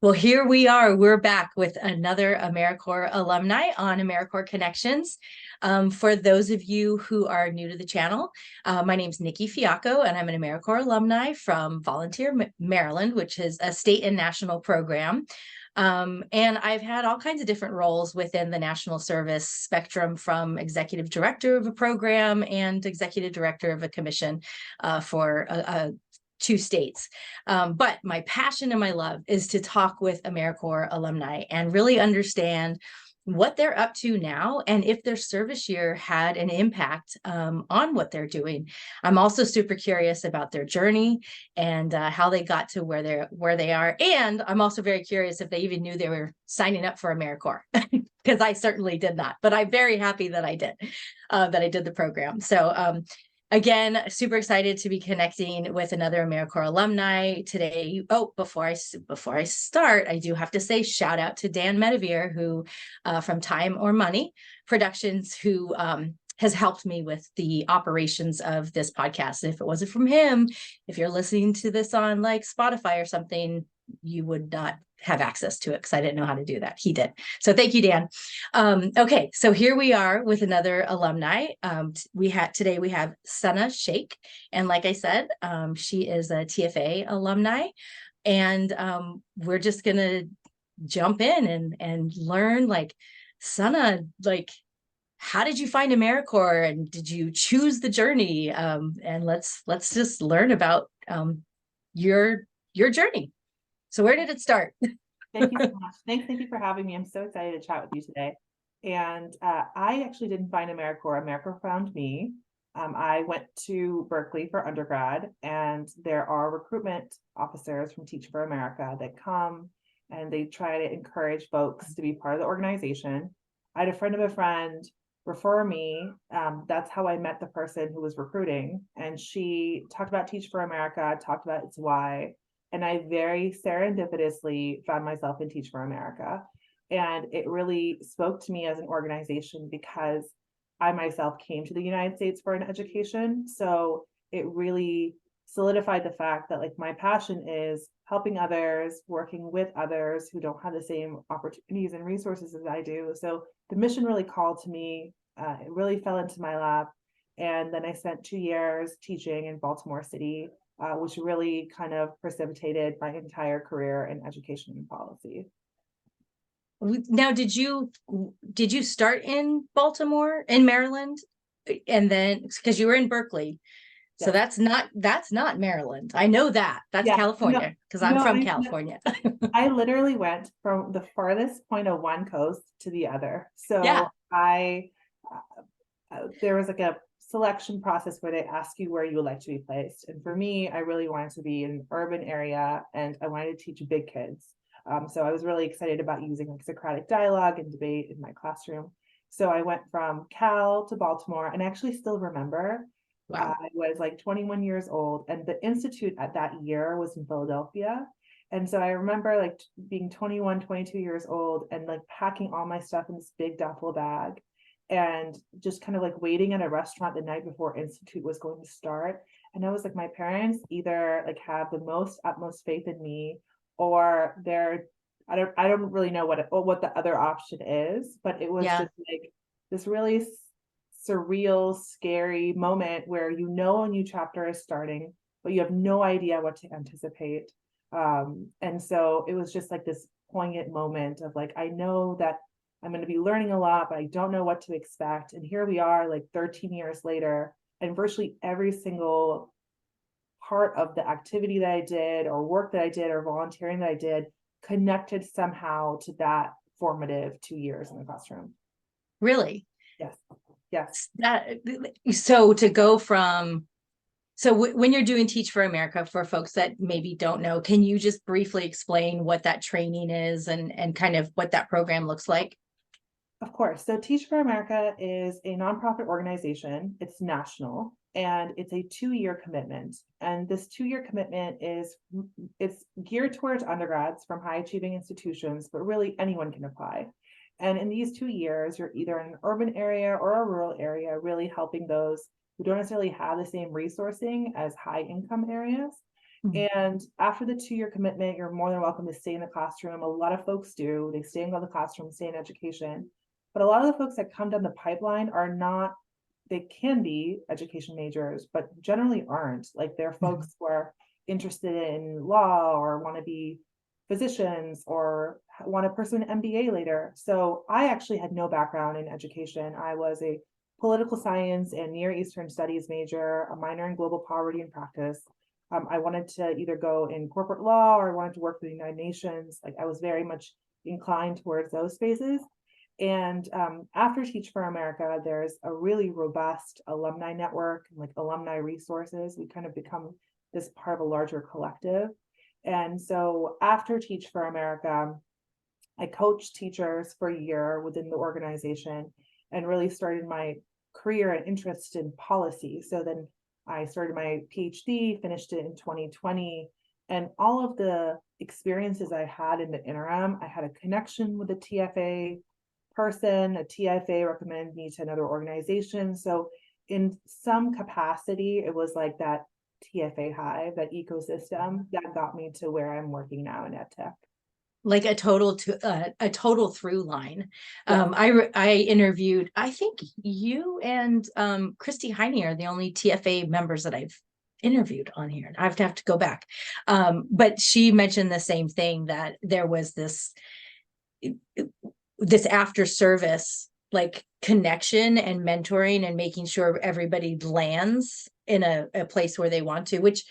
Well, here we are. We're back with another AmeriCorps alumni on AmeriCorps Connections. For those of you who are new to the channel, my name is Nicki Fiacco, and I'm an AmeriCorps alumni from Volunteer, Maryland, which is a state and national program. And I've had all kinds of different roles within the national service spectrum, from executive director of a program and executive director of a commission for two states. But my passion and my love is to talk with AmeriCorps alumni and really understand what they're up to now and if their service year had an impact on what they're doing. I'm also super curious about their journey and how they got to where they are. And I'm also very curious if they even knew they were signing up for AmeriCorps, because I certainly did not. But I'm very happy that I did the program. So again, super excited to be connecting with another AmeriCorps alumni today. Oh, before I start, I do have to say shout out to Dan Medevere, who from Time or Money Productions, who has helped me with the operations of this podcast. And if it wasn't from him, if you're listening to this on like Spotify or something, you would not have access to it because I didn't know how to do that. He did. So thank you, Dan. Okay, so here we are with another alumni. Today we have Sana Shaikh. And like I said, she is a TFA alumni. And we're just going to jump in and learn, like, Sana, like, how did you find AmeriCorps, and did you choose the journey? And let's just learn about your journey. So where did it start? Thank you so much. Thank you for having me. I'm so excited to chat with you today. And I actually didn't find AmeriCorps. AmeriCorps found me. I went to Berkeley for undergrad, and there are recruitment officers from Teach for America that come and they try to encourage folks to be part of the organization. I had a friend of a friend refer me. That's how I met the person who was recruiting. And she talked about Teach for America, talked about its why. And I very serendipitously found myself in Teach for America. And it really spoke to me as an organization because I myself came to the United States for an education. So it really solidified the fact that, like, my passion is helping others, working with others who don't have the same opportunities and resources as I do. So the mission really called to me. It really fell into my lap. And then I spent 2 years teaching in Baltimore City, which really kind of precipitated my entire career in education and policy. Now, did you start in Baltimore, in Maryland, and then because you were in Berkeley, so Yes. that's not Maryland. I know that. That's California, because I'm from California. I literally went from the farthest point of one coast to the other. So Yeah. there was like a selection process where they ask you where you would like to be placed. And for me, I really wanted to be in an urban area, and I wanted to teach big kids. So I was really excited about using like Socratic dialogue and debate in my classroom. So I went from Cal to Baltimore, and I actually still remember. Wow. I was like 21 years old, and the institute at that year was in Philadelphia. And so I remember like being 21, 22 years old and like packing all my stuff in this big duffel bag and just kind of like waiting at a restaurant the night before institute was going to start. And I was like, my parents either like have the utmost faith in me, or I don't really know what the other option is, but it was just like this really surreal, scary moment where a new chapter is starting, but you have no idea what to anticipate. And so it was just like this poignant moment of like, I know that I'm going to be learning a lot, but I don't know what to expect. And here we are, like 13 years later, and virtually every single part of the activity that I did, or work that I did, or volunteering that I did connected somehow to that formative 2 years in the classroom. Really? Yes. Yes. So when you're doing Teach for America, for folks that maybe don't know, can you just briefly explain what that training is and kind of what that program looks like? Of course. So Teach for America is a nonprofit organization. It's national, and it's a 2-year commitment. And this 2-year commitment it's geared towards undergrads from high achieving institutions, but really anyone can apply. And in these 2 years, you're either in an urban area or a rural area, really helping those who don't necessarily have the same resourcing as high income areas. And after the 2-year commitment, you're more than welcome to stay in the classroom. A lot of folks do. They stay in the classroom, stay in education. But a lot of the folks that come down the pipeline are not, they can be education majors, but generally aren't. Like they're folks who are interested in law or want to be physicians or want to pursue an MBA later. So I actually had no background in education. I was a political science and Near Eastern Studies major, a minor in global poverty and practice. I wanted to either go in corporate law or I wanted to work for the United Nations. Like I was very much inclined towards those spaces. And after Teach for America, there's a really robust alumni network, like alumni resources. We kind of become this part of a larger collective. And so after Teach for America, I coached teachers for a year within the organization and really started my career and interest in policy. So then I started my Ph.D., finished it in 2020, and all of the experiences I had in the interim, I had a connection with a TFA person, a TFA recommended me to another organization. So in some capacity, it was like that TFA Hive, that ecosystem that got me to where I'm working now in EdTech. Like a total through line. Yes. I interviewed, I think you and Christy Heine are the only TFA members that I've interviewed on here. I have to go back. But she mentioned the same thing, that there was this after service like connection and mentoring and making sure everybody lands in a place where they want to, which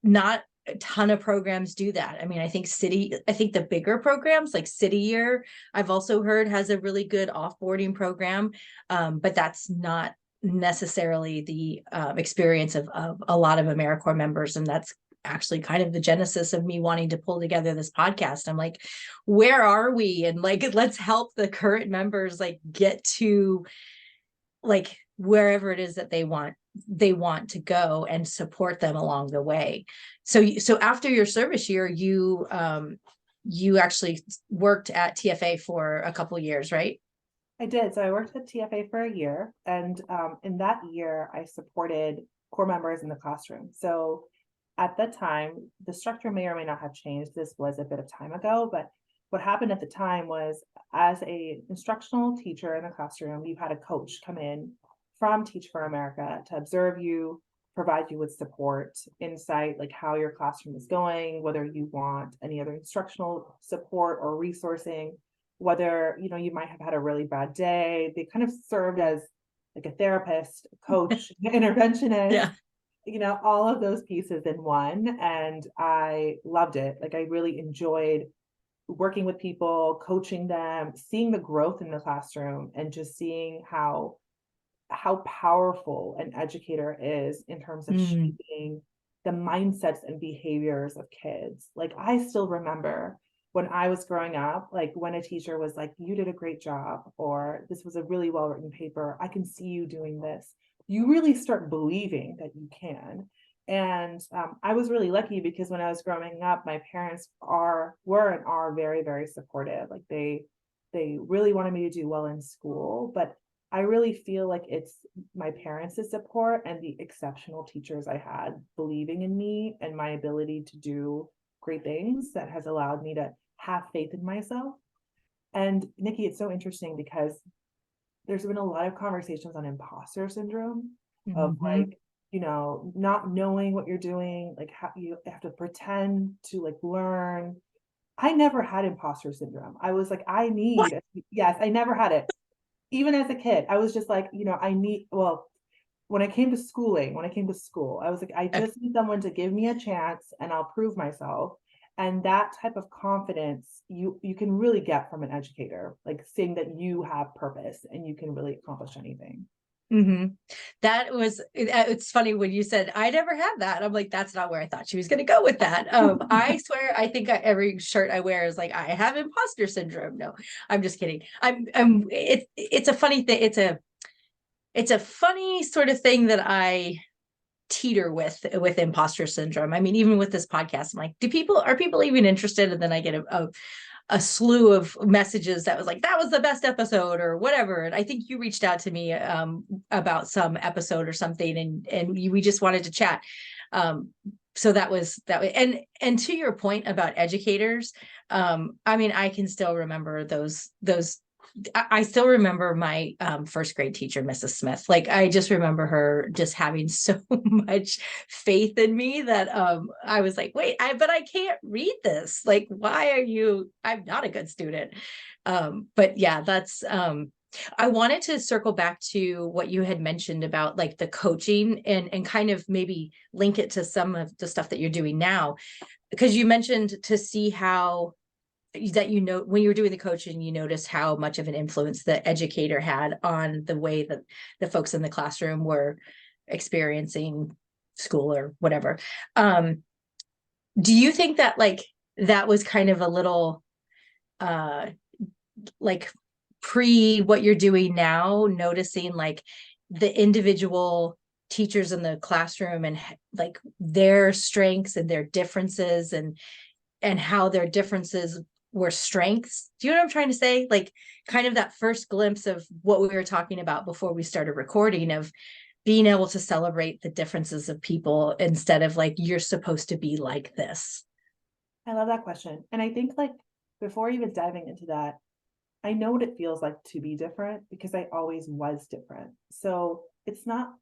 not a ton of programs do that. I mean, I think the bigger programs like City Year, I've also heard, has a really good offboarding program, but that's not necessarily the experience of a lot of AmeriCorps members. And that's actually kind of the genesis of me wanting to pull together this podcast. I'm like, where are we? And like, let's help the current members like get to like wherever it is that they want to go and support them along the way. So after your service year, you actually worked at TFA for a couple of years, right? I did. So I worked at TFA for a year, and in that year, I supported core members in the classroom. So at the time, the structure may or may not have changed. This was a bit of time ago, but what happened at the time was, as a instructional teacher in the classroom, you had a coach come in from Teach for America to observe you, provide you with support, insight, like how your classroom is going, whether you want any other instructional support or resourcing, whether you might have had a really bad day. They kind of served as like a therapist, coach, interventionist, Yeah. all of those pieces in one. And I loved it. Like I really enjoyed working with people, coaching them, seeing the growth in the classroom, and just seeing how powerful an educator is in terms of shaping the mindsets and behaviors of kids. Like I still remember when I was growing up, like when a teacher was like, you did a great job, or this was a really well-written paper, I can see you doing this. You really start believing that you can. And I was really lucky because when I was growing up, my parents were and are very, very supportive. Like they really wanted me to do well in school, but I really feel like it's my parents' support and the exceptional teachers I had believing in me and my ability to do great things that has allowed me to have faith in myself. And Nicki, it's so interesting because there's been a lot of conversations on imposter syndrome of like, not knowing what you're doing, like how you have to pretend to like learn. I never had imposter syndrome. I was like, yes, I never had it. Even as a kid, I was just like, when I came to school, I was like, I just need someone to give me a chance and I'll prove myself. And that type of confidence you can really get from an educator, like saying that you have purpose and you can really accomplish anything. That was, it's funny when you said I never had that. I'm like, that's not where I thought she was going to go with that. I swear, I think every shirt I wear is like, I have imposter syndrome. No, I'm just kidding. It's a funny thing. It's a funny sort of thing that I teeter with imposter syndrome. I mean, even with this podcast, I'm like, are people even interested? And then I get a slew of messages that was like, that was the best episode or whatever. And I think you reached out to me about some episode or something, and we just wanted to chat. so that was that way. And to your point about educators, I mean, I can still remember those I still remember my first grade teacher, Mrs. Smith. Like, I just remember her just having so much faith in me that I was like, wait, but I can't read this. Like, why are you? I'm not a good student. But yeah, that's I wanted to circle back to what you had mentioned about like the coaching and kind of maybe link it to some of the stuff that you're doing now, because you mentioned to see how that, you know, when you were doing the coaching, you noticed how much of an influence the educator had on the way that the folks in the classroom were experiencing school or whatever. Do you think that like that was kind of a little like pre what you're doing now, noticing like the individual teachers in the classroom and like their strengths and their differences and how their differences were strengths? Do you know what I'm trying to say? Like kind of that first glimpse of what we were talking about before we started recording, of being able to celebrate the differences of people instead of like, you're supposed to be like this. I love that question. And I think like before even diving into that, I know what it feels like to be different because I always was different. So it's not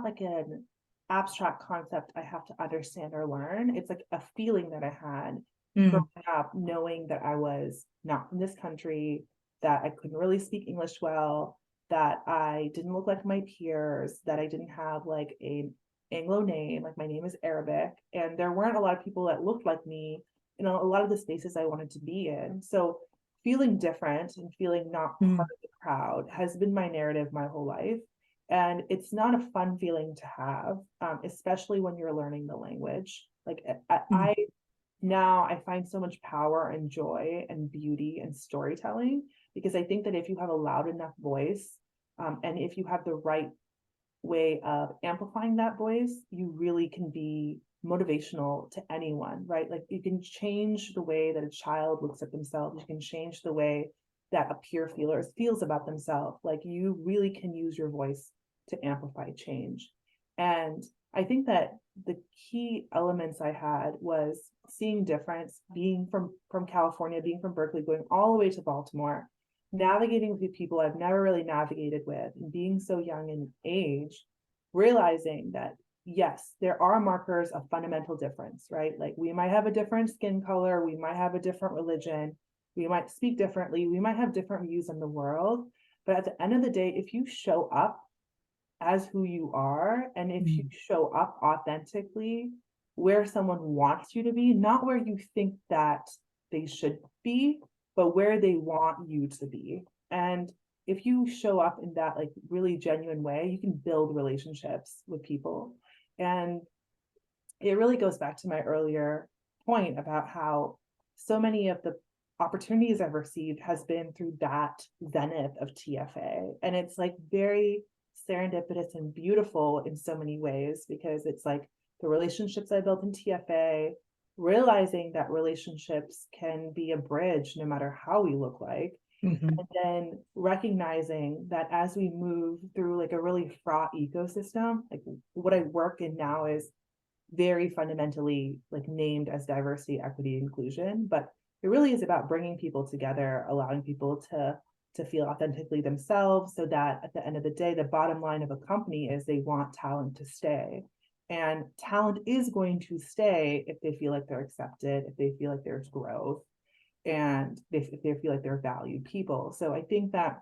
like an abstract concept I have to understand or learn. It's like a feeling that I had growing up, knowing that I was not from this country, that I couldn't really speak English well, that I didn't look like my peers, that I didn't have like a Anglo name, like my name is Arabic, and there weren't a lot of people that looked like me in a lot of the spaces I wanted to be in. So feeling different and feeling not part of the crowd has been my narrative my whole life. And it's not a fun feeling to have, especially when you're learning the language. Like I now I find so much power and joy and beauty and storytelling, because I think that if you have a loud enough voice, and if you have the right way of amplifying that voice, you really can be motivational to anyone, right? Like you can change the way that a child looks at themselves. You can change the way that a peer feels about themselves. Like you really can use your voice to amplify change. And I think that the key elements I had was seeing difference, being from California, being from Berkeley, going all the way to Baltimore, navigating with people I've never really navigated with, and being so young in age, realizing that yes, there are markers of fundamental difference, right? Like we might have a different skin color, we might have a different religion, we might speak differently, we might have different views on the world. But at the end of the day, if you show up as who you are, and if you show up authentically where someone wants you to be, not where you think that they should be, but where they want you to be. And if you show up in that like really genuine way, you can build relationships with people. And it really goes back to my earlier point about how so many of the opportunities I've received has been through that zenith of TFA. And it's like very serendipitous and beautiful in so many ways, because it's like the relationships I built in TFA, realizing that relationships can be a bridge no matter how we look like. And then recognizing that as we move through like a really fraught ecosystem, like what I work in now is very fundamentally like named as diversity, equity, inclusion, but it really is about bringing people together, allowing people to feel authentically themselves, so that at the end of the day, the bottom line of a company is they want talent to stay. And talent is going to stay if they feel like they're accepted, if they feel like there's growth, and if they feel like they're valued people. So I think that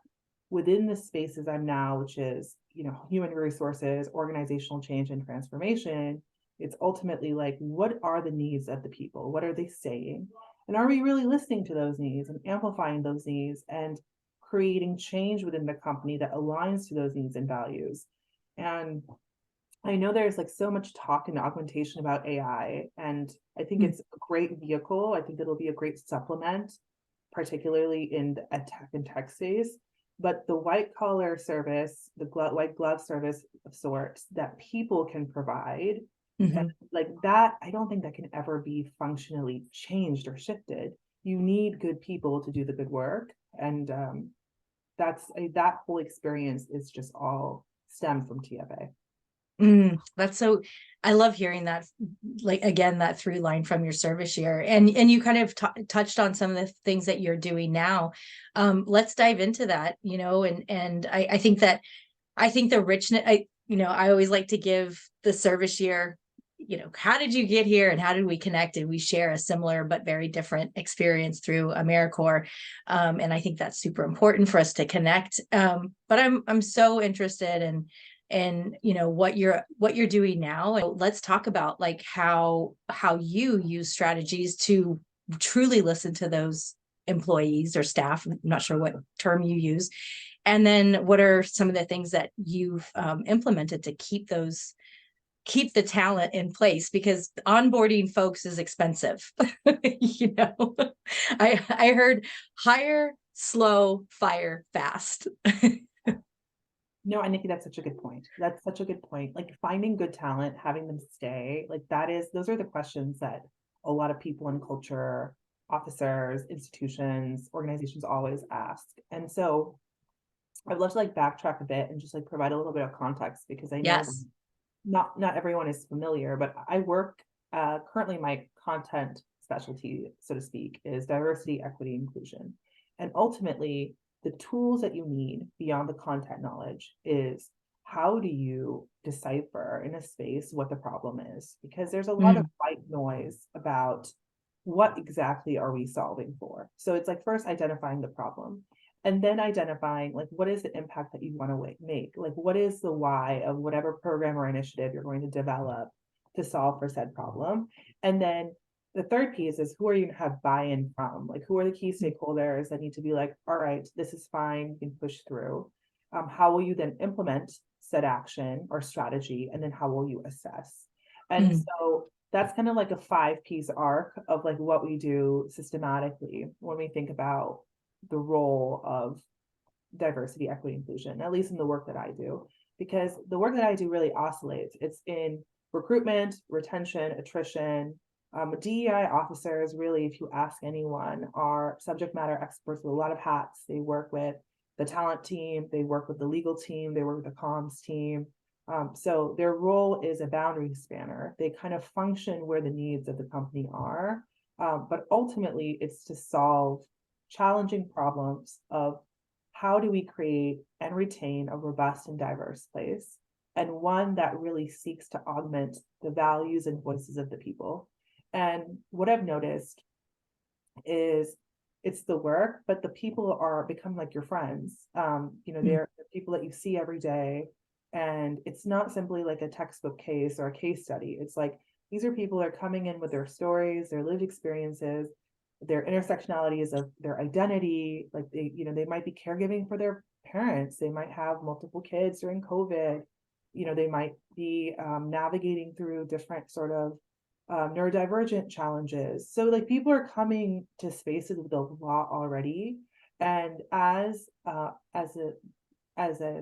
within the spaces I'm now, which is, you know, human resources, organizational change and transformation, it's ultimately like, what are the needs of the people? What are they saying? And are we really listening to those needs and amplifying those needs and creating change within the company that aligns to those needs and values? And I know there's like so much talk and augmentation about AI, and I think it's a great vehicle. I think it'll be a great supplement, particularly in the ed tech and tech space. But the white collar service, the white glove service of sorts that people can provide, and like that, I don't think that can ever be functionally changed or shifted. You need good people to do the good work, and that whole experience is just all stemmed from TFA. That's so, I love hearing that, like, again, that through line from your service year. And you kind of touched on some of the things that you're doing now. Let's dive into that, and I think that, I think the richness, I always like to give the service year, how did you get here and how did we connect? And we share a similar but very different experience through AmeriCorps. And I think that's super important for us to connect. But I'm so interested in what you're doing now. And let's talk about like how you use strategies to truly listen to those employees or staff. I'm not sure what term you use. And then what are some of the things that you've implemented to keep the talent in place? Because onboarding folks is expensive. I heard hire slow, fire fast. No, and Nikki, that's such a good point. That's such a good point. Like finding good talent, having them stay, like those are the questions that a lot of people in culture, officers, institutions, organizations always ask. And so I'd love to like backtrack a bit and just like provide a little bit of context, because I know Yes. not everyone is familiar, but I work currently, my content specialty, so to speak, is diversity, equity, inclusion. And ultimately, the tools that you need beyond the content knowledge is how do you decipher in a space what the problem is? Because there's a lot of white noise about what exactly are we solving for. So it's like first identifying the problem, and then identifying like what is the impact that you want to make, like what is the why of whatever program or initiative you're going to develop to solve for said problem. And then the third piece is who are you going to have buy-in from, like who are the key stakeholders that need to be like, all right, this is fine, you can push through. How will you then implement said action or strategy, and then how will you assess? And so that's kind of like a 5-piece arc of like what we do systematically when we think about the role of diversity, equity, inclusion, at least in the work that I do, because the work that I do really oscillates. It's in recruitment, retention, attrition. DEI officers, really, if you ask anyone, are subject matter experts with a lot of hats. They work with the talent team, they work with the legal team, they work with the comms team. So their role is a boundary spanner. They kind of function where the needs of the company are, but ultimately it's to solve challenging problems of how do we create and retain a robust and diverse place, and one that really seeks to augment the values and voices of the people. And what I've noticed is it's the work, but the people are become like your friends. They're people that you see every day. And it's not simply like a textbook case or a case study. It's like these are people that are coming in with their stories, their lived experiences, their intersectionalities of their identity. Like they might be caregiving for their parents. They might have multiple kids during COVID. They might be navigating through different sort of neurodivergent challenges. So like people are coming to spaces with a lot already. And as a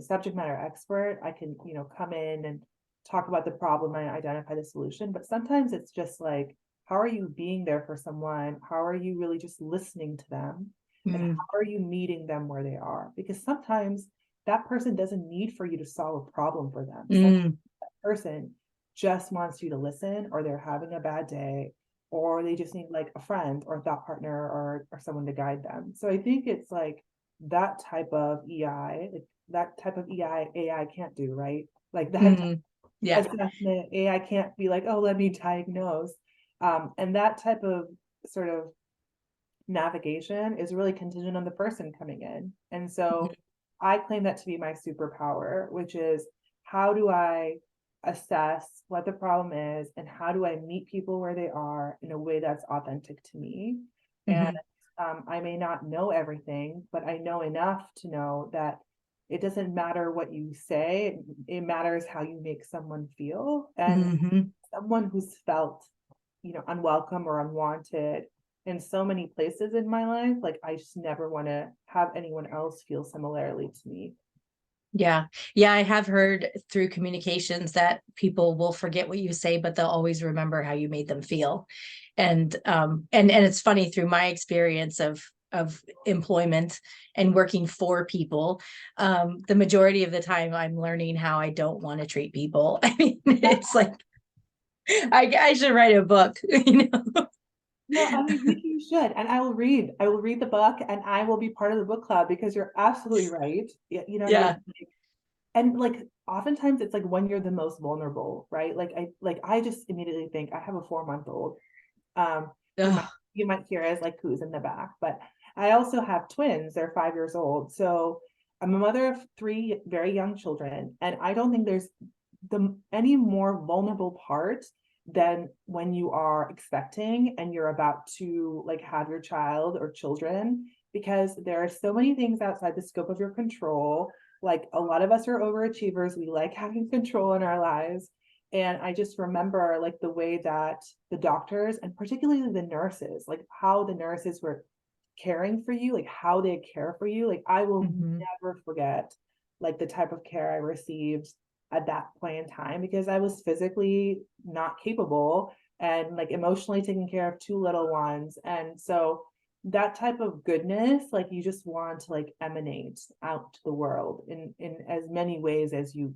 subject matter expert, I can, come in and talk about the problem and identify the solution. But sometimes it's just like, how are you being there for someone? How are you really just listening to them? And how are you meeting them where they are? Because sometimes that person doesn't need for you to solve a problem for them. Sometimes that person just wants you to listen, or they're having a bad day, or they just need like a friend or a thought partner or someone to guide them. So I think it's like that type of EI, like that type of EI AI can't do, right? Like that assessment AI can't be like, oh, let me diagnose. And that type of sort of navigation is really contingent on the person coming in. And so I claim that to be my superpower, which is how do I assess what the problem is and how do I meet people where they are in a way that's authentic to me. And I may not know everything, but I know enough to know that it doesn't matter what you say, it matters how you make someone feel. And someone who's felt, unwelcome or unwanted in so many places in my life, like I just never want to have anyone else feel similarly to me. Yeah. I have heard through communications that people will forget what you say, but they'll always remember how you made them feel. And it's funny, through my experience of of employment and working for people, the majority of the time I'm learning how I don't want to treat people. I mean, it's like, I should write a book, you know? No, I mean, you should, and I will read the book, and I will be part of the book club, because you're absolutely right. You know what I Yeah. mean? And like, oftentimes it's like when you're the most vulnerable, right? I just immediately think I have a 4-month-old. Um, you might Ugh. you might hear as like who's in the back, but I also have twins. They're 5 years old. So I'm a mother of 3 very young children, and I don't think there's any more vulnerable part than when you are expecting and you're about to like have your child or children, because there are so many things outside the scope of your control. Like, a lot of us are overachievers. We like having control in our lives. And I just remember like the way that the doctors, and particularly the nurses, like how the nurses were caring for you, like how they care for you. Like, I will Mhm. never forget like the type of care I received at that point in time, because I was physically not capable and like emotionally taking care of 2 little ones. And so that type of goodness, like, you just want to like emanate out to the world in as many ways as you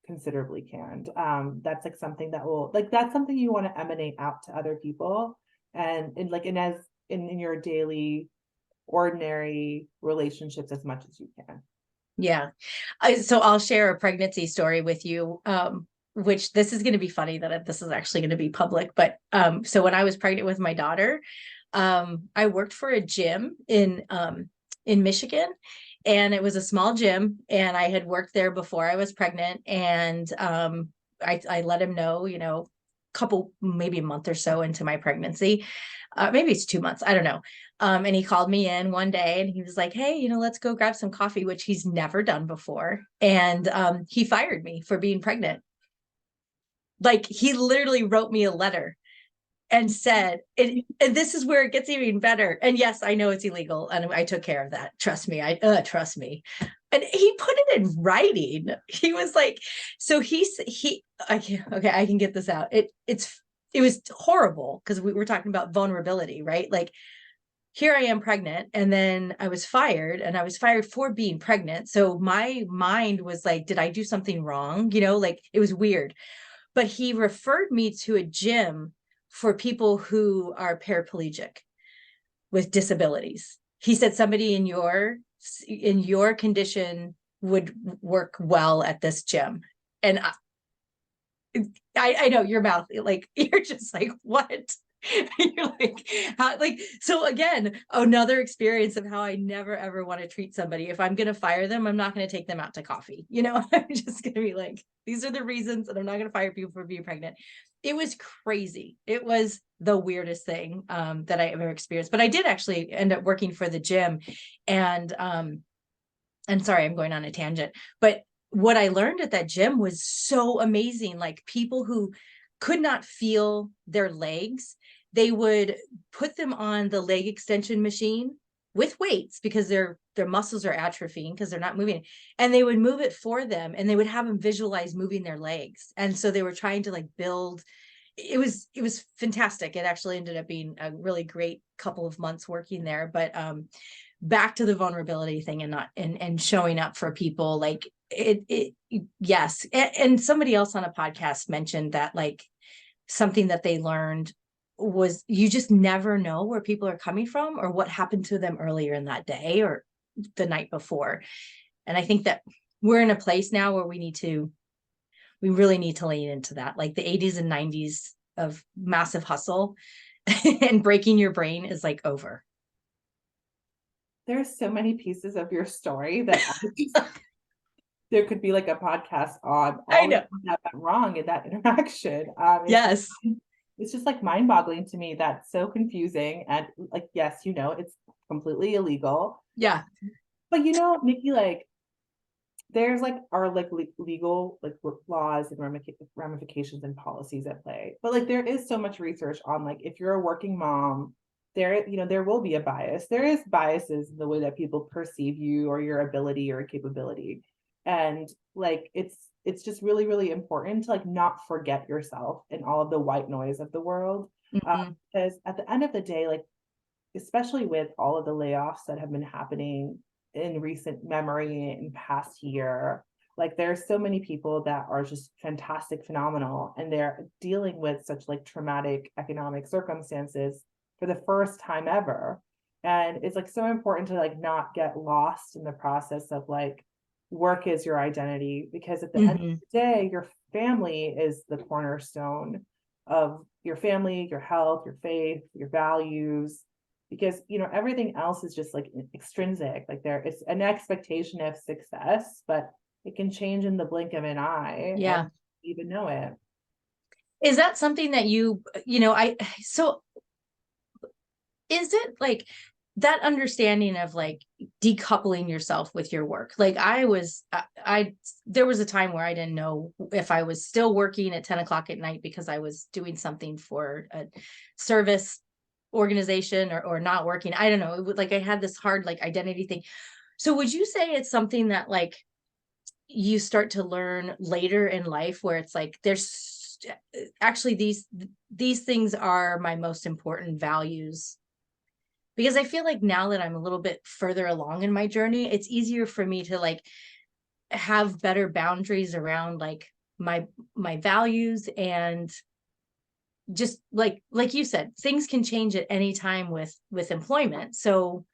considerably can. That's like something that will, like, that's something you want to emanate out to other people, and as in your daily ordinary relationships as much as you can. Yeah. So I'll share a pregnancy story with you, which this is going to be funny that this is actually going to be public. But so when I was pregnant with my daughter, I worked for a gym in Michigan, and it was a small gym, and I had worked there before I was pregnant, and I let him know, you know, couple, maybe a month or so into my pregnancy, maybe it's 2 months, I don't know. And he called me in one day and he was like, hey, you know, let's go grab some coffee, which he's never done before. And he fired me for being pregnant. Like, he literally wrote me a letter and said, and this is where it gets even better. And yes, I know it's illegal, and I took care of that. Trust me. Trust me. And he put it in writing. He was like, so I can get this out. It was horrible, because we were talking about vulnerability, right? Like, here I am pregnant, and then I was fired, and I was fired for being pregnant. So my mind was like, did I do something wrong? You know, like, it was weird. But he referred me to a gym for people who are paraplegic with disabilities. He said somebody in your condition would work well at this gym. And I know your mouth, like, you're just like, what? You're like, how, like, so again, another experience of how I never ever want to treat somebody. If I'm going to fire them, I'm not going to take them out to coffee. You know, I'm just going to be like, these are the reasons, and I'm not going to fire people for being pregnant. It was crazy. It was the weirdest thing that I ever experienced. But I did actually end up working for the gym, and sorry, I'm going on a tangent, but what I learned at that gym was so amazing. Like, people who could not feel their legs, they would put them on the leg extension machine with weights, because their muscles are atrophying because they're not moving, and they would move it for them, and they would have them visualize moving their legs. And so they were trying to like build. It was fantastic. It actually ended up being a really great couple of months working there. But back to the vulnerability thing, and not and showing up for people, like, it yes. And somebody else on a podcast mentioned that, like, something that they learned was, you just never know where people are coming from or what happened to them earlier in that day or the night before. And I think that we're in a place now where we really need to lean into that, like the 80s and 90s of massive hustle and breaking your brain is like over. There's so many pieces of your story that there could be like a podcast on I all the know. things that went wrong in that interaction. Yes. It's just like mind-boggling to me. That's so confusing. And like, yes, you know, it's completely illegal. Yeah. But you know, Nikki, like, there's like our like legal like laws and ramifications and policies at play. But like, there is so much research on like, if you're a working mom, there will be a bias. There is biases in the way that people perceive you or your ability or capability. And like, it's just really, really important to like not forget yourself in all of the white noise of the world. Mhm. Because at the end of the day, like, especially with all of the layoffs that have been happening in recent memory in past year, like there's so many people that are just fantastic, phenomenal, and they're dealing with such like traumatic economic circumstances for the first time ever. And it's like so important to like not get lost in the process of like work is your identity, because at the end of Hmm. the day, your family is the cornerstone of your family, your health, your faith, your values, because everything else is just like extrinsic. Like there is an expectation of success, but it can change in the blink of an eye and Yeah. even know it. Is that something that so is it like that understanding of like decoupling yourself with your work? Like there was a time where I didn't know if I was still working at 10 o'clock at night because I was doing something for a service organization or not working. I don't know. Like I had this hard like identity thing. So would you say it's something that like you start to learn later in life where it's like there's actually these things are my most important values? Because I feel like now that I'm a little bit further along in my journey, it's easier for me to like have better boundaries around like my values, and just like you said, things can change at any time with employment. So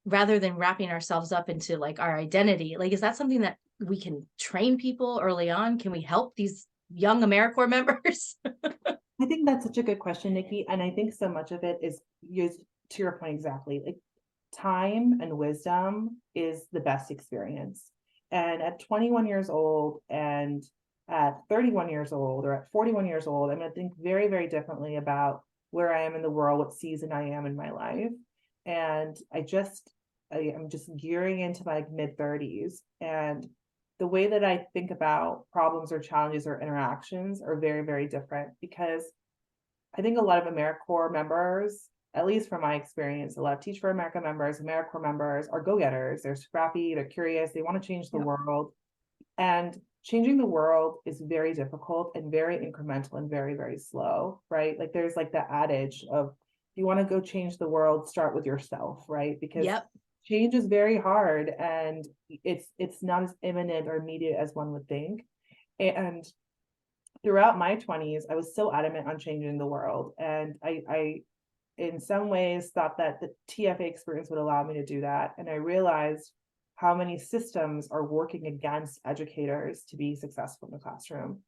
rather than wrapping ourselves up into like our identity, like is that something that we can train people early on? Can we help these young AmeriCorps members? I think that's such a good question, Nikki. And I think so much of it is used to your point exactly. Like time and wisdom is the best experience. And at 21 years old and at 31 years old or at 41 years old, I'm going to think very, very differently about where I am in the world, what season I am in my life. And I'm just gearing into my mid 30s. And the way that I think about problems or challenges or interactions are very, very different, because I think a lot of AmeriCorps members, at least from my experience, a lot of Teach for America members, AmeriCorps members are go-getters. They're scrappy, they're curious, they want to change the Yep. world. And changing the world is very difficult and very incremental and very, very slow, right? Like there's like the adage of, if you want to go change the world, start with yourself, right? Because Yep. change is very hard and it's not as imminent or immediate as one would think. And throughout my 20s, I was so adamant on changing the world. And I in some ways thought that the TFA experience would allow me to do that. And I realized how many systems are working against educators to be successful in the classroom.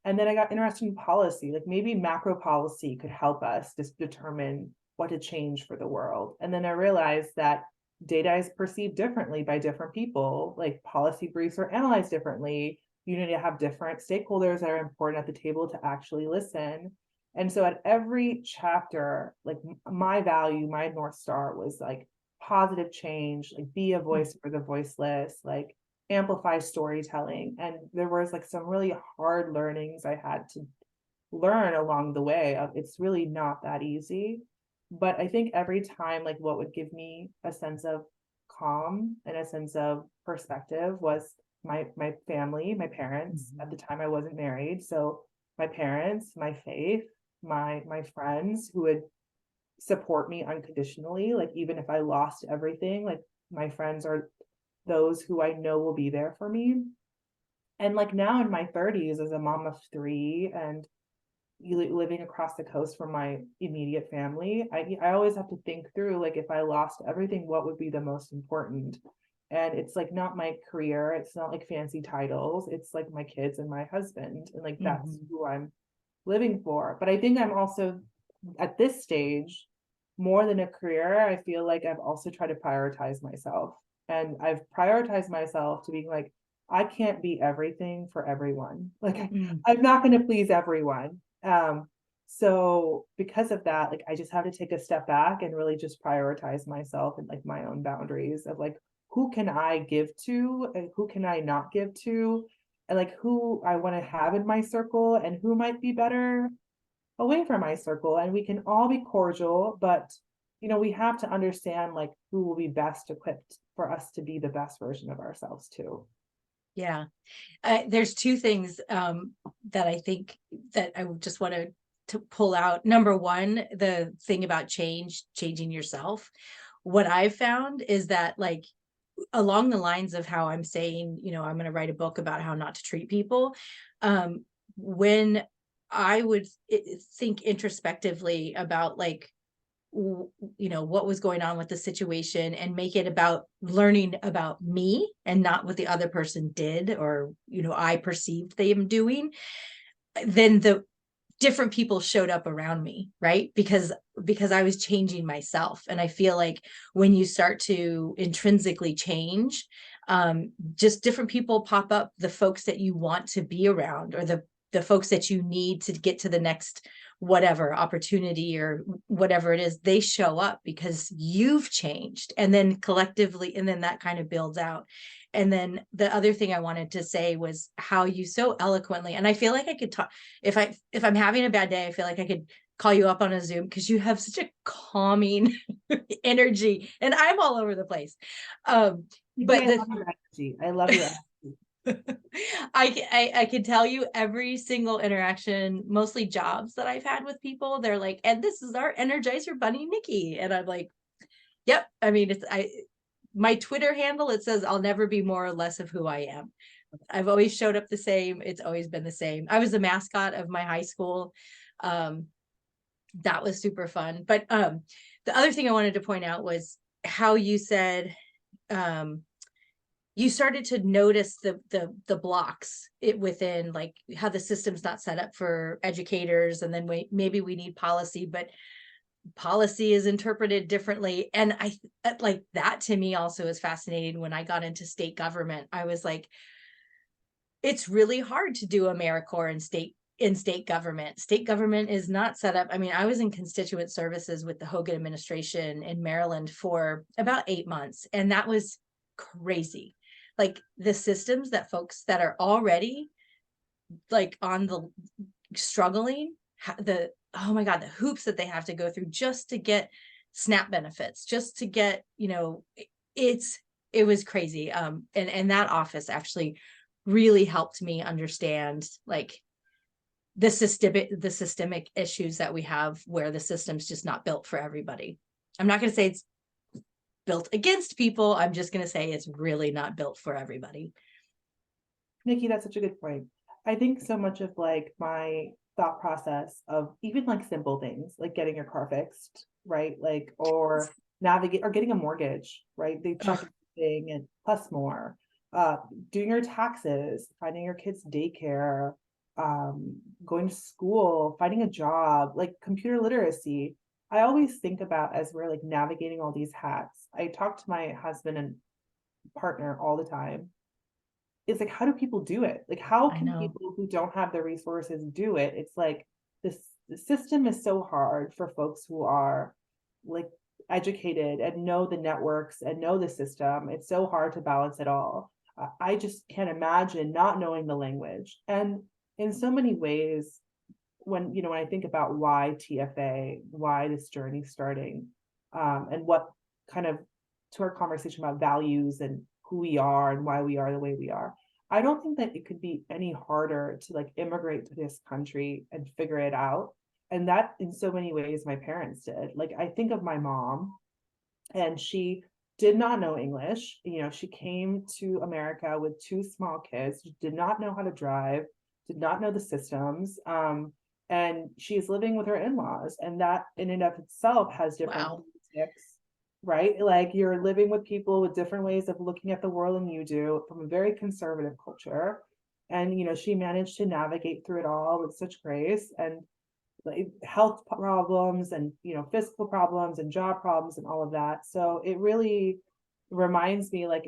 And then I got interested in policy, like maybe macro policy could help us just determine what to change for the world. And then I realized that data is perceived differently by different people, like policy briefs are analyzed differently. You need to have different stakeholders that are important at the table to actually listen. And so at every chapter, like my value, my North Star was like positive change, like be a voice for the voiceless, like amplify storytelling. And there was like some really hard learnings I had to learn along the way of it's really not that easy. But I think every time, like what would give me a sense of calm and a sense of perspective was my family, my parents. At the time I wasn't married. So my parents, my faith, my friends who would support me unconditionally, like even if I lost everything, like my friends are those who I know will be there for me. And like now in my 30s as a mom of three and living across the coast from my immediate family, I always have to think through, like if I lost everything, what would be the most important? And it's like not my career, it's not like fancy titles, it's like my kids and my husband, and like that's Mm-hmm. who I'm living for. But I think I'm also at this stage, more than a career, I feel like I've also tried to prioritize myself. And I've prioritized myself to being like, I can't be everything for everyone. Like Mm. I'm not going to please everyone. So because of that, like I just have to take a step back and really just prioritize myself and like my own boundaries of like, who can I give to and who can I not give to, and like who I want to have in my circle and who might be better away from my circle. And we can all be cordial, but we have to understand like who will be best equipped for us to be the best version of ourselves too. Yeah. There's two things that I think that I just want to to pull out, number one, the thing about changing yourself. What I've found is that, like, along the lines of how I'm saying, I'm going to write a book about how not to treat people. When I would think introspectively about, like, what was going on with the situation, and make it about learning about me and not what the other person did, or, I perceived them doing, then the different people showed up around me, right? Because I was changing myself. And I feel like when you start to intrinsically change, just different people pop up, the folks that you want to be around, or the folks that you need to get to the next whatever opportunity or whatever it is, they show up because you've changed. And then collectively, and then that kind of builds out. And then the other thing I wanted to say was how you so eloquently, and I feel like I could talk, if I'm having a bad day, I feel like I could call you up on a Zoom, because you have such a calming energy, and I'm all over the place. But I love your energy. I love your energy. I can tell you every single interaction, mostly jobs that I've had with people, they're like, and this is our Energizer Bunny, Nicki. And I'm like, yep. I mean, my Twitter handle, it says, I'll never be more or less of who I am. I've always showed up the same. It's always been the same. I was the mascot of my high school. That was super fun. But the other thing I wanted to point out was how you said, you started to notice the blocks within, like, how the system's not set up for educators. And then maybe we need policy, but policy is interpreted differently. And I like that, to me also is fascinating. When I got into state government, I was like, it's really hard to do AmeriCorps in state government. State government is not set up. I mean, I was in constituent services with the Hogan administration in Maryland for about 8 months, and that was crazy. Like, the systems that folks that are already, like, on the struggling, oh my God, the hoops that they have to go through just to get SNAP benefits, just to get, it was crazy. And that office actually really helped me understand, like, the systemic issues that we have, where the system's just not built for everybody. I'm not going to say it's built against people. I'm just going to say it's really not built for everybody. Nicki, that's such a good point. I think so much of, like, my thought process of even, like, simple things like getting your car fixed, right? Like, or navigate, or getting a mortgage, right? They check everything and plus more. Doing your taxes, finding your kids' daycare, going to school, finding a job, like computer literacy. I always think about, as we're, like, navigating all these hats, I talk to my husband and partner all the time. It's like, how do people do it? Like, how can people who don't have the resources do it? It's like, the system is so hard for folks who are, like, educated and know the networks and know the system. It's so hard to balance it all. I just can't imagine not knowing the language. And in so many ways, when I think about why TFA, why this journey starting, and what kind of, to our conversation about values and who we are and why we are the way we are, I don't think that it could be any harder to, like, immigrate to this country and figure it out. And that, in so many ways, my parents did. Like, I think of my mom, and she did not know English. She came to America with 2 small kids, did not know how to drive, did not know the systems. And she's living with her in-laws, and that in and of itself has different politics, right? Like, you're living with people with different ways of looking at the world than you do, from a very conservative culture. And she managed to navigate through it all with such grace, and, like, health problems and fiscal problems and job problems and all of that. So it really reminds me, like,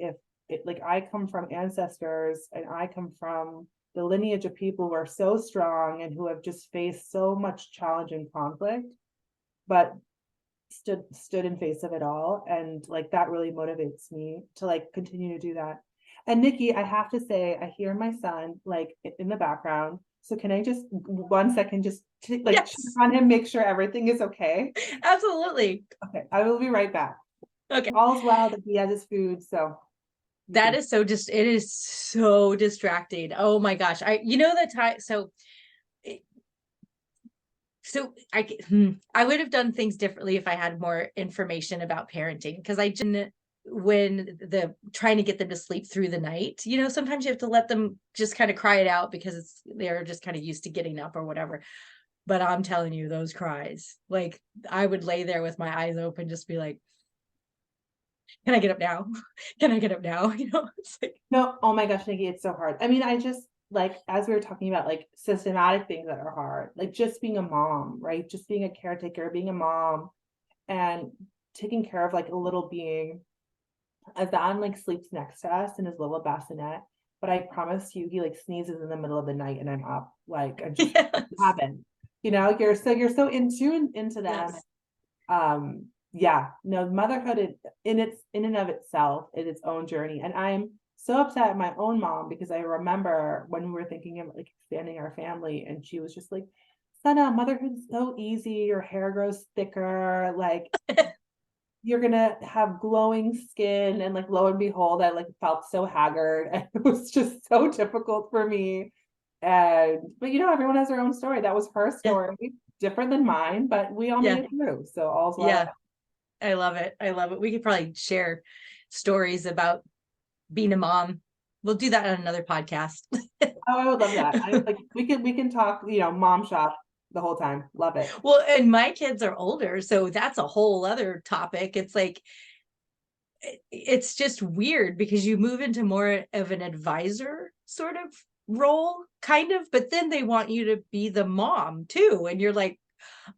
like, I come from ancestors, and I come from the lineage of people who are so strong and who have just faced so much challenge and conflict, but stood in face of it all. And, like, that really motivates me to, like, continue to do that. And Nicki, I have to say, I hear my son, like, in the background. So can I just 1 second just check on him, make sure everything is okay? Absolutely. Okay, I will be right back. Okay. All's well that he has his food, so. That is so it is so distracting. Oh my gosh. The time. So So I would have done things differently if I had more information about parenting, because I didn't, when the trying to get them to sleep through the night, sometimes you have to let them just kind of cry it out because they're just kind of used to getting up or whatever. But I'm telling you, those cries, like I would lay there with my eyes open, just be like, can I get up now? Can I get up now? It's like, No, oh my gosh, Nikki, it's so hard. I mean, I just like, as we were talking about like systematic things that are hard, like just being a mom, right? Just being a caretaker, being a mom and taking care of like a little being. Azan like sleeps next to us in his little bassinet, but I promise you, he like sneezes in the middle of the night and I'm up. Like I just yes, haven't. You're so in tune into them. yes. Yeah, no, motherhood in and of itself is its own journey. And I'm so upset at my own mom because I remember when we were thinking of like expanding our family and she was just like, Sana, motherhood's so easy, your hair grows thicker, like you're gonna have glowing skin, and like lo and behold, I like felt so haggard and it was just so difficult for me. But everyone has their own story. That was her Yeah, story, different than mine, but we all made yeah, it through. So all's well. yeah. I love it. I love it. We could probably share stories about being a mom. We'll do that on another podcast. Oh, I would love that. I like we can talk, mom shop the whole time. Love it. Well, and my kids are older, so that's a whole other topic. It's like, it's just weird because you move into more of an advisor sort of role, kind of, but then they want you to be the mom too. And you're like,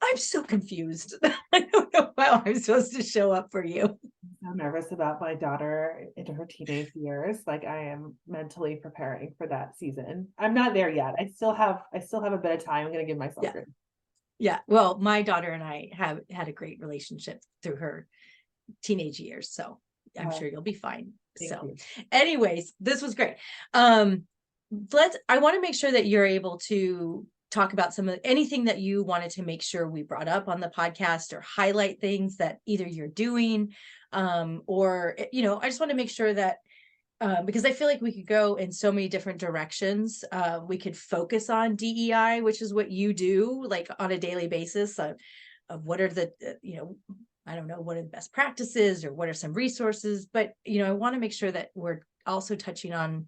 I'm so confused. I don't know how I'm supposed to show up for you. I'm so nervous about my daughter into her teenage years. Like I am mentally preparing for that season. I'm not there yet. I still have a bit of time. I'm gonna give myself Yeah. grace. Yeah. Well, my daughter and I have had a great relationship through her teenage years. So I'm Uh, sure you'll be fine. Thank So you. anyways, this was great. I want to make sure that you're able to talk about anything that you wanted to make sure we brought up on the podcast, or highlight things that either you're doing, or, I just want to make sure that, because I feel like we could go in so many different directions. We could focus on DEI, which is what you do like on a daily basis, of what are the, I don't know, what are the best practices or what are some resources, but, I want to make sure that we're also touching on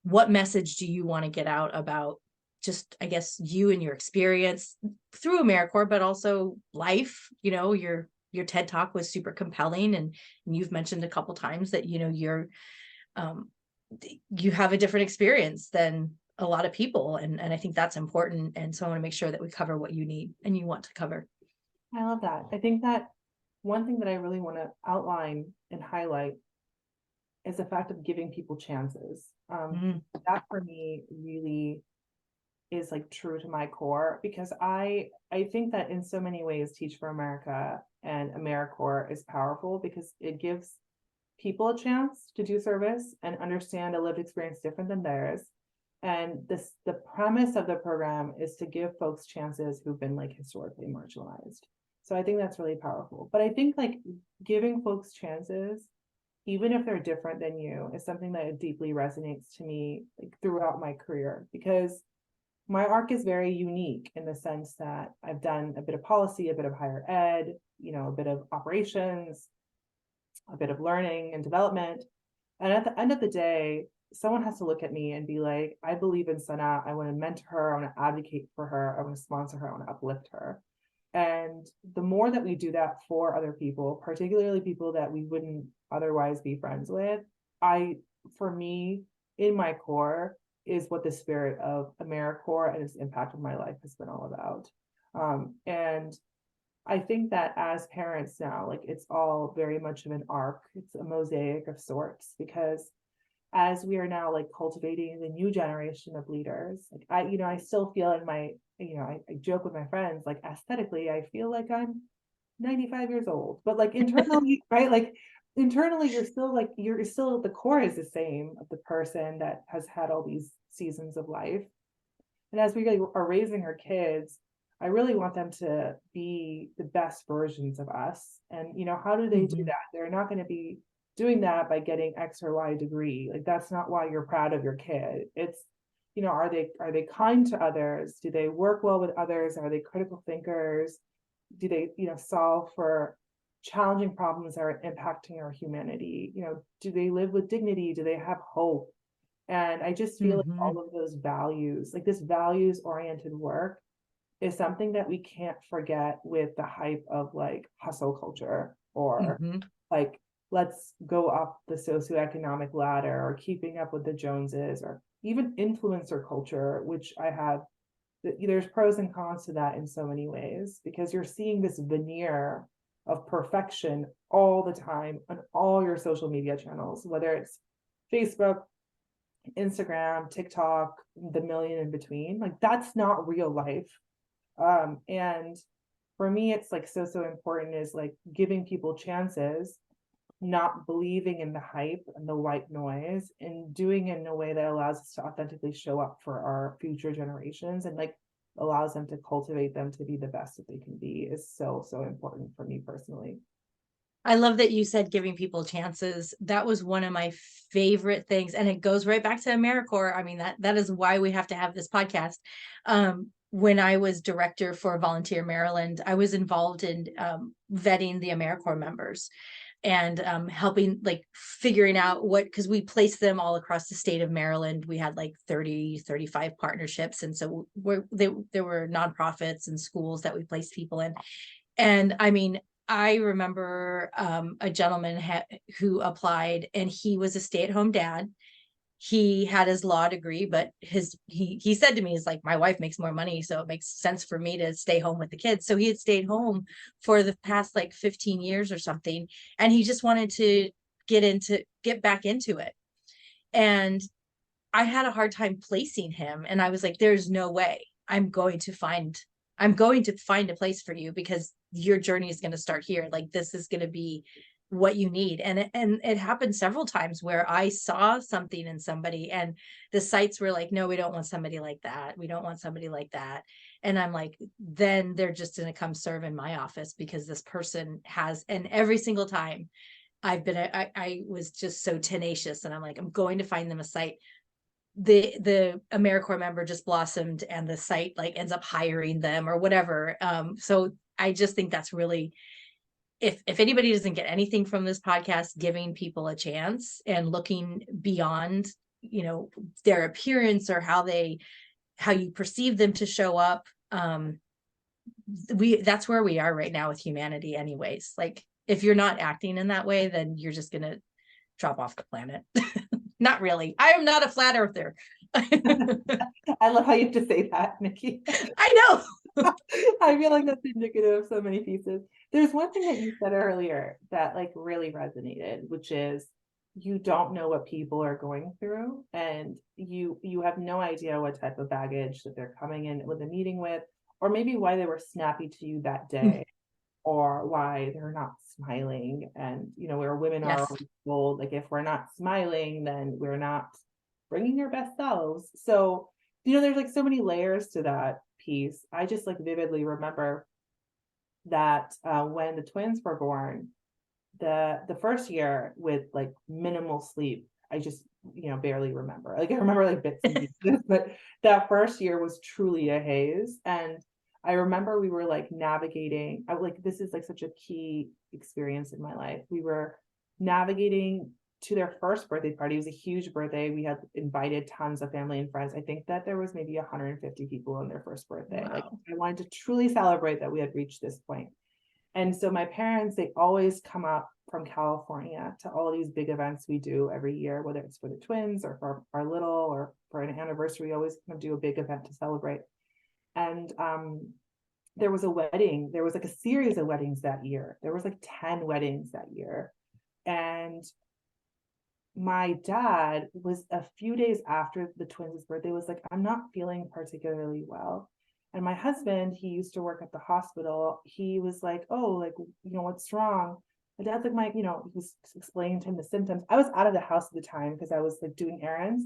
what message do you want to get out about just, I guess, you and your experience through AmeriCorps, but also life. Your TED Talk was super compelling, and you've mentioned a couple times that, um, you have a different experience than a lot of people. And I think that's important. And so I want to make sure that we cover what you need and you want to cover. I love that. I think that one thing that I really want to outline and highlight is the fact of giving people chances. Mm, That for me really is like true to my core because I think that in so many ways Teach for America and AmeriCorps is powerful because it gives people a chance to do service and understand a lived experience different than theirs. And the premise of the program is to give folks chances who've been like historically marginalized. So I think that's really powerful. But I think like giving folks chances, even if they're different than you, is something that deeply resonates to me like throughout my career because my arc is very unique in the sense that I've done a bit of policy, a bit of higher ed, a bit of operations, a bit of learning and development. And at the end of the day, someone has to look at me and be like, I believe in Sana. I want to mentor her. I want to advocate for her. I want to sponsor her. I want to uplift her. And the more that we do that for other people, particularly people that we wouldn't otherwise be friends with, for me, in my core, is what the spirit of AmeriCorps and its impact on my life has been all about. And I think that as parents now, like it's all very much of an arc. It's a mosaic of sorts because as we are now like cultivating the new generation of leaders, like I still feel in my, I joke with my friends, like aesthetically, I feel like I'm 95 years old, but like internally, right? Like internally, you're still the core is the same of the person that has had all these seasons of life. And as we are raising our kids, I really want them to be the best versions of us. And, how do they do mhm. that? They're not going to be doing that by getting X or Y degree. Like, that's not why you're proud of your kid. It's are they kind to others? Do they work well with others? Are they critical thinkers? Do they, solve for challenging problems that are impacting our humanity? Do they live with dignity? Do they have hope? And I just feel like all of those values, like this values oriented work, is something that we can't forget with the hype of like hustle culture, or like let's go up the socioeconomic ladder, or keeping up with the Joneses, or even influencer culture, which there's pros and cons to that in so many ways, because you're seeing this veneer of perfection all the time on all your social media channels, whether it's Facebook, Instagram, TikTok, the million in between. Like, that's not real life. And for me, it's like so important is like giving people chances, not believing in the hype and the white noise, and doing it in a way that allows us to authentically show up for our future generations, and like allows them to cultivate them to be the best that they can be, is so important for me personally. I love that you said giving people chances. That was one of my favorite things. And it goes right back to AmeriCorps. I mean, that is why we have to have this podcast. When I was director for Volunteer Maryland, I was involved in vetting the AmeriCorps members and helping, like, figuring out because we placed them all across the state of Maryland. We had like 35 partnerships. And so there were nonprofits and schools that we placed people in. And I mean, I remember a gentleman who applied, and he was a stay-at-home dad. He had his law degree, but he said to me, "Is like, my wife makes more money, so it makes sense for me to stay home with the kids." So he had stayed home for the past like 15 years or something, and he just wanted to get back into it. And I had a hard time placing him, and I was like, "There's no way I'm going to find a place for you, because your journey is going to start here. Like, this is going to be what you need." And it happened several times where I saw something in somebody, and the sites were like, "No, we don't want somebody like that. We don't want somebody like that." And I'm like, then they're just going to come serve in my office, because this person has. And every single time I was just so tenacious, and I'm like, I'm going to find them a site. The AmeriCorps member just blossomed, and the site like ends up hiring them or whatever. So I just think that's really, if anybody doesn't get anything from this podcast, giving people a chance and looking beyond, their appearance or how you perceive them to show up. That's where we are right now with humanity anyways. Like, if you're not acting in that way, then you're just going to drop off the planet. Not really. I am not a flat earther. I love how you have to say that, Nicki. I know. I feel like that's indicative of so many pieces. There's one thing that you said earlier that like really resonated, which is you don't know what people are going through, and you have no idea what type of baggage that they're coming in with a meeting with, or maybe why they were snappy to you that day, or why they're not smiling. And where women are Yes. told, like, if we're not smiling, then we're not bringing your best selves. So there's like so many layers to that piece. I just like vividly remember that when the twins were born, the first year with like minimal sleep, I just barely remember. Like, I remember like bits and pieces, but that first year was truly a haze. And I remember we were like navigating, this is like such a key experience in my life. We were navigating to their first birthday party. It was a huge birthday. We had invited tons of family and friends. I think that there was maybe 150 people on their first birthday. Wow. Like, I wanted to truly celebrate that we had reached this point. And so my parents, they always come up from California to all these big events we do every year, whether it's for the twins or for our little or for an anniversary. We always kind of do a big event to celebrate. And there was a wedding. There was like a series of weddings that year. There was like 10 weddings that year. And my dad was, a few days after the twins' birthday, was like, I'm not feeling particularly well. And my husband, he used to work at the hospital. He was like, oh, like, what's wrong? My dad's like, he was explaining to him the symptoms. I was out of the house at the time because I was like doing errands.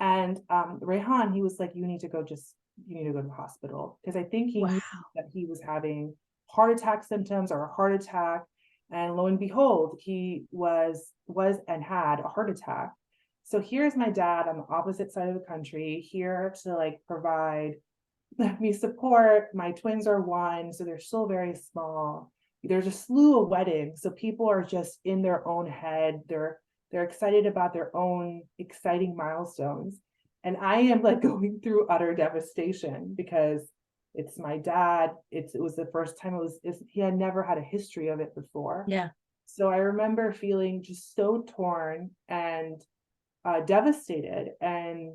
And Rehan, he was like, you need to go to the hospital, because I think he knew that he was having heart attack symptoms or a heart attack. And lo and behold, he was and had a heart attack. So here's my dad on the opposite side of the country, here to like provide me support. My twins are 1, so they're still very small. There's a slew of weddings, so people are just in their own head. They're excited about their own exciting milestones. And I am like going through utter devastation because it's my dad. It was the first time he had never had a history of it before. Yeah. So I remember feeling just so torn and devastated, and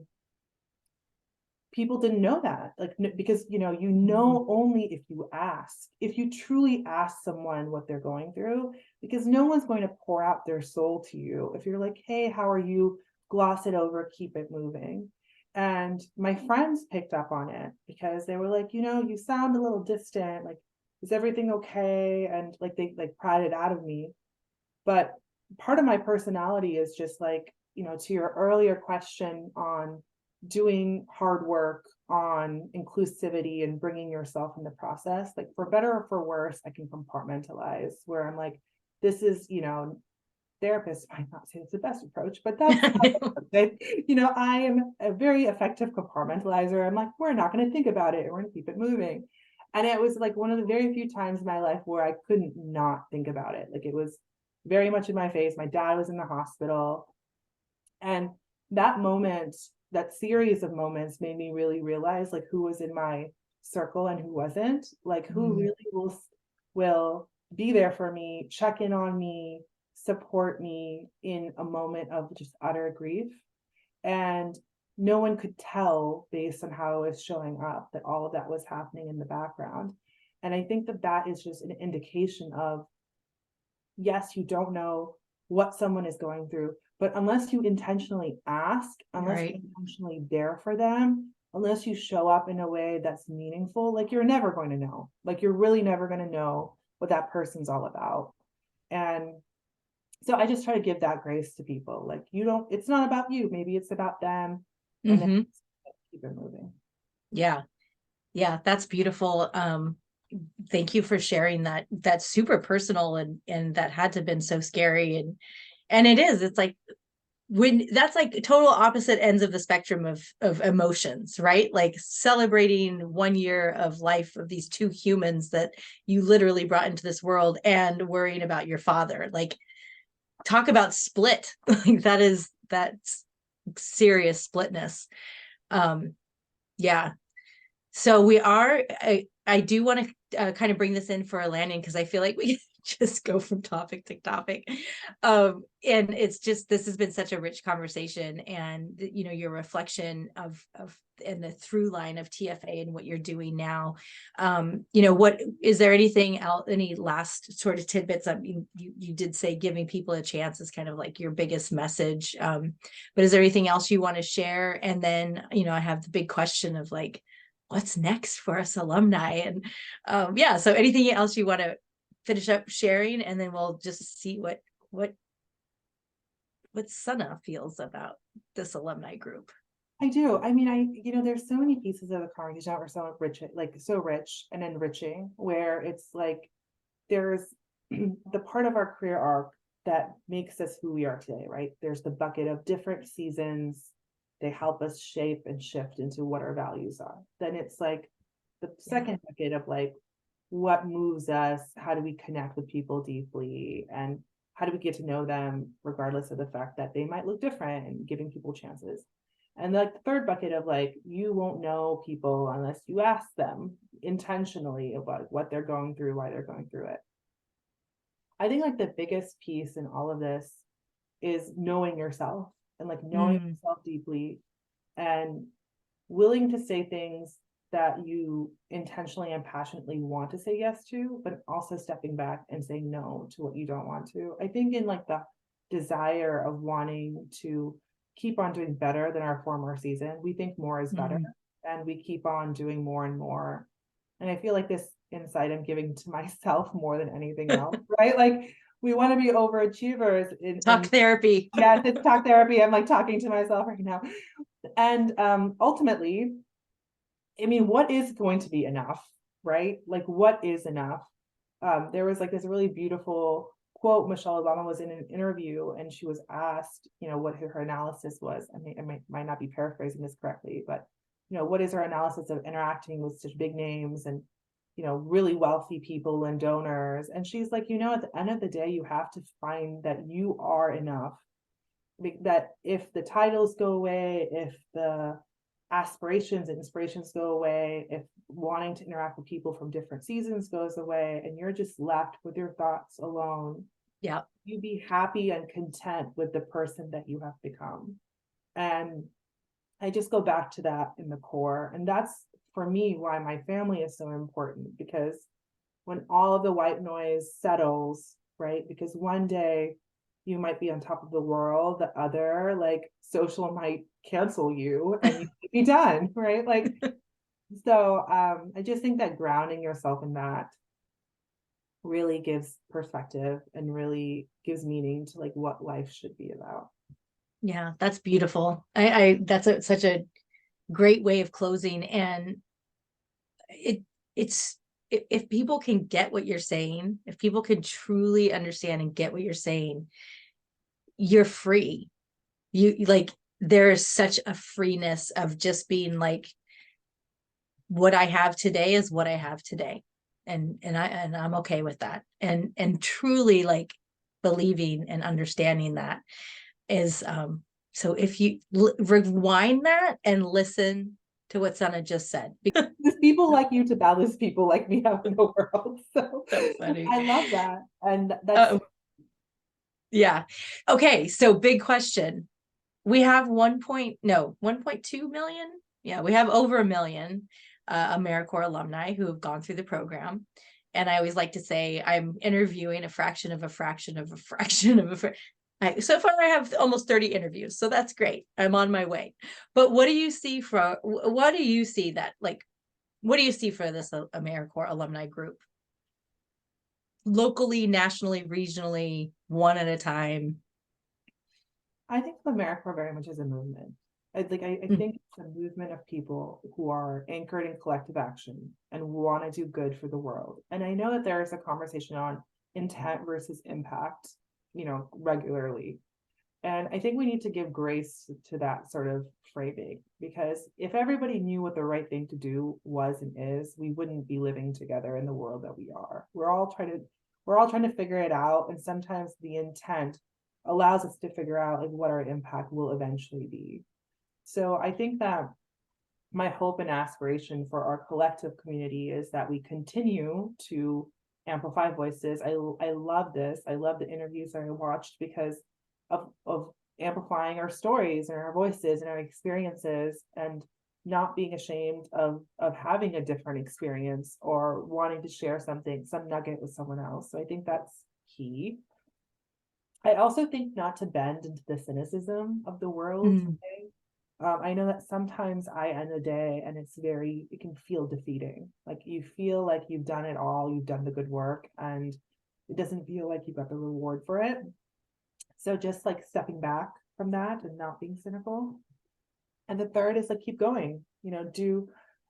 people didn't know that, like, because only if you truly ask someone what they're going through, because no one's going to pour out their soul to you if you're like, hey, how are you, gloss it over, keep it moving. And my friends picked up on it because they were like, you sound a little distant, like, is everything okay? And like they like pried it out of me. But part of my personality is just like, to your earlier question on doing hard work on inclusivity and bringing yourself in the process, like for better or for worse, I can compartmentalize where I'm like, this is, therapists might not say it's the best approach, but that's I am a very effective compartmentalizer. I'm like, we're not going to think about it, we're going to keep it moving. And it was like one of the very few times in my life where I couldn't not think about it. Like, it was very much in my face. My dad was in the hospital, and that moment, that series of moments, made me really realize like who was in my circle and who wasn't, like who really will be there for me, check in on me, support me in a moment of just utter grief. And no one could tell based on how it was showing up that all of that was happening in the background. And I think that is just an indication of, yes, you don't know what someone is going through, but unless you intentionally ask, unless you're intentionally there for them, unless you show up in a way that's meaningful, like, you're never going to know. Like, you're really never going to know what that person's all about. And so I just try to give that grace to people. Like, it's not about you. Maybe it's about them. And then keep it moving. Yeah. Yeah. That's beautiful. Thank you for sharing that. That's super personal, and that had to have been so scary. And it's like, when that's like total opposite ends of the spectrum of emotions, right? Like celebrating 1 year of life of these 2 humans that you literally brought into this world, and worrying about your father. Like, talk about split. Like, that's serious splitness. Yeah. So I do want to kind of bring this in for a landing, because I feel like we just go from topic to topic. And it's just, this has been such a rich conversation, and your reflection of and the through line of TFA and what you're doing now. What is there anything else, any last sort of tidbits? I mean, you did say giving people a chance is kind of like your biggest message. But is there anything else you want to share? And then, I have the big question of like, what's next for us alumni? And so anything else you want to finish up sharing, and then we'll just see what Sana feels about this alumni group. I do. I mean, there's so many pieces of the conversation that were so rich, like so rich and enriching, where it's like there's the part of our career arc that makes us who we are today, right? There's the bucket of different seasons. They help us shape and shift into what our values are. Then it's like the second bucket of like, what moves us? How do we connect with people deeply? And how do we get to know them regardless of the fact that they might look different, and giving people chances? And like the third bucket of like, you won't know people unless you ask them intentionally about what they're going through, why they're going through it. I think like the biggest piece in all of this is knowing yourself, and like knowing yourself deeply, and willing to say things that you intentionally and passionately want to say yes to, but also stepping back and saying no to what you don't want to. I think in like the desire of wanting to keep on doing better than our former season, we think more is better, and we keep on doing more and more. And I feel like this insight I'm giving to myself more than anything else, right? Like, we want to be overachievers Talk therapy. Yes, it's talk therapy. I'm like talking to myself right now. And ultimately, I mean, what is going to be enough, right? Like, what is enough? There was like this really beautiful quote Michelle Obama was in an interview, and she was asked, what her analysis was. I mean, I might not be paraphrasing this correctly, but what is her analysis of interacting with such big names and really wealthy people and donors? And she's like, at the end of the day, you have to find that you are enough. That if the titles go away, if the aspirations and inspirations go away, if wanting to interact with people from different seasons goes away, and you're just left with your thoughts alone, Yeah. you be happy and content with the person that you have become. And I just go back to that in the core. And that's, for me, why my family is so important, because when all of the white noise settles, right? Because one day you might be on top of the world, the other, like, social might cancel you and you might be done, right? Like, so I just think that grounding yourself in that really gives perspective and really gives meaning to like what life should be about. Yeah, that's beautiful. That's such a great way of closing. And it's if people can get what you're saying, if people can truly understand and get what you're saying, you're free. You like, there is such a freeness of just being like, what I have today is what I have today. And I'm okay with that. And truly like believing and understanding that is, so if you rewind that and listen to what Sana just said. There's people like you to balance people like me out in the world. So Funny. I love that. And that's yeah. Okay. So big question. We have 1.2 million. Yeah, we have over a million AmeriCorps alumni who have gone through the program. And I always like to say I'm interviewing a fraction of a fraction of a fraction of a so far I have almost 30 interviews, so that's great. I'm on my way. But what do you see for what do you see for this AmeriCorps alumni group? Locally, nationally, regionally, one at a time. I think AmeriCorps very much is a movement. I think it's a movement of people who are anchored in collective action and want to do good for the world. And I know that there is a conversation on intent versus impact, regularly. And I think we need to give grace to that sort of framing, because if everybody knew what the right thing to do was and is, we wouldn't be living together in the world that we are. We're all trying to figure it out. And sometimes the intent allows us to figure out like what our impact will eventually be. So I think that my hope and aspiration for our collective community is that we continue to amplify voices. I love this. I love the interviews that I watched because of amplifying our stories and our voices and our experiences, and not being ashamed of having a different experience or wanting to share some nugget with someone else. So I think that's key. I also think not to bend into the cynicism of the world today. I know that sometimes I end the day and it can feel defeating. Like you feel like you've done it all, you've done the good work, and it doesn't feel like you got the reward for it. So just like stepping back from that and not being cynical. And the third is like, keep going,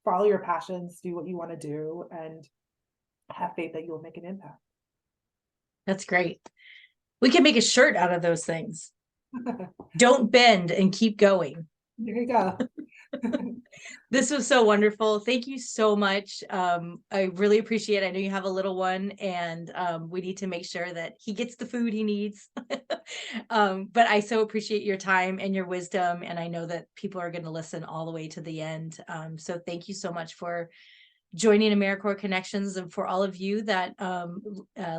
follow your passions, do what you want to do, and have faith that you'll make an impact. That's great. We can make a shirt out of those things. Don't bend and keep going. There you go. This was so wonderful. Thank you so much. I really appreciate it. I know you have a little one, and we need to make sure that he gets the food he needs. But I so appreciate your time and your wisdom. And I know that people are going to listen all the way to the end. So thank you so much for joining AmeriCorps Connections. And for all of you that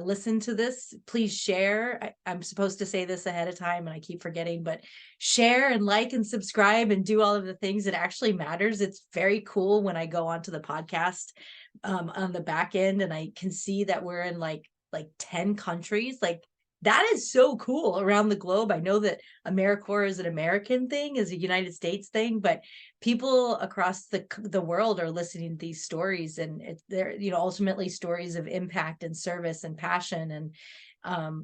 listen to this, please share. I'm supposed to say this ahead of time and I keep forgetting, but share and like and subscribe and do all of the things. It actually matters. It's very cool when I go onto the podcast on the back end and I can see that we're in like 10 countries. Like, that is so cool around the globe. I know that AmeriCorps is an American thing, is a United States thing, but people across the world are listening to these stories, and they're ultimately stories of impact and service and passion.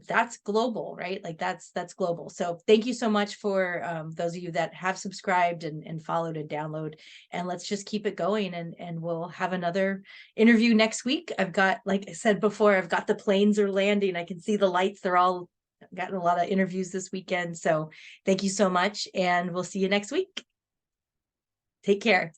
that's global, right? Like that's global. So thank you so much for those of you that have subscribed and followed and download, and let's just keep it going, and we'll have another interview next week. I've got, like I said before, I've got the planes are landing. I can see the lights. I've gotten a lot of interviews this weekend. So thank you so much, and we'll see you next week. Take care.